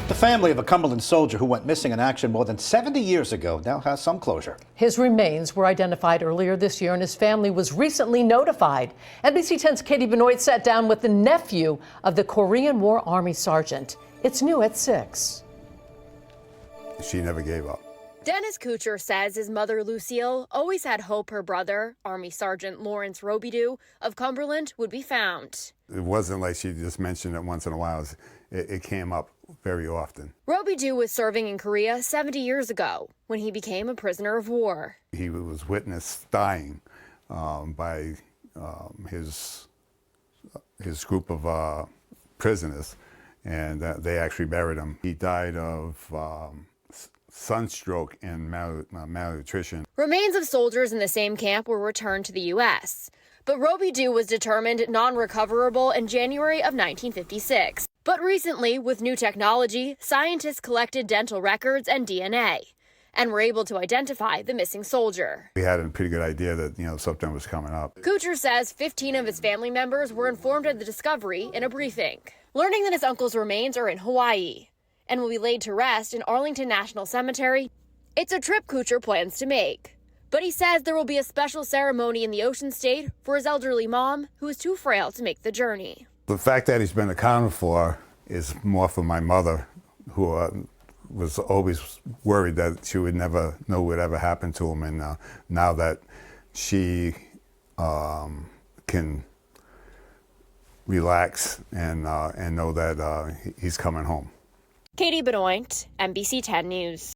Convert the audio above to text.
The family of a Cumberland soldier who went missing in action more than 70 years ago now has some closure. His remains were identified earlier this year and his family was recently notified. NBC 10's Katie Benoit sat down with the nephew of the Korean War Army sergeant. It's new at 6. She never gave up. Dennis Kutcher says his mother, Lucille, always had hope her brother, Army Sergeant Lawrence Robidoux of Cumberland, would be found. It wasn't like she just mentioned it once in a while. It came up very often. Robidoux was serving in Korea 70 years ago when he became a prisoner of war. He was witnessed dying by his group of prisoners, and they actually buried him. He died of sunstroke and malnutrition. Remains of soldiers in the same camp were returned to the U.S., but Robidoux was determined non-recoverable in January of 1956. But recently, with new technology, scientists collected dental records and DNA and were able to identify the missing soldier. We had a pretty good idea that, something was coming up. Kutcher says 15 of his family members were informed of the discovery in a briefing, learning that his uncle's remains are in Hawaii and will be laid to rest in Arlington National Cemetery. It's a trip Kutcher plans to make, but he says there will be a special ceremony in the Ocean State for his elderly mom, who is too frail to make the journey. The fact that he's been accounted for is more for my mother, who was always worried that she would never know what ever happened to him, and now that she can relax and know that he's coming home. Katie Benoit, NBC 10 News.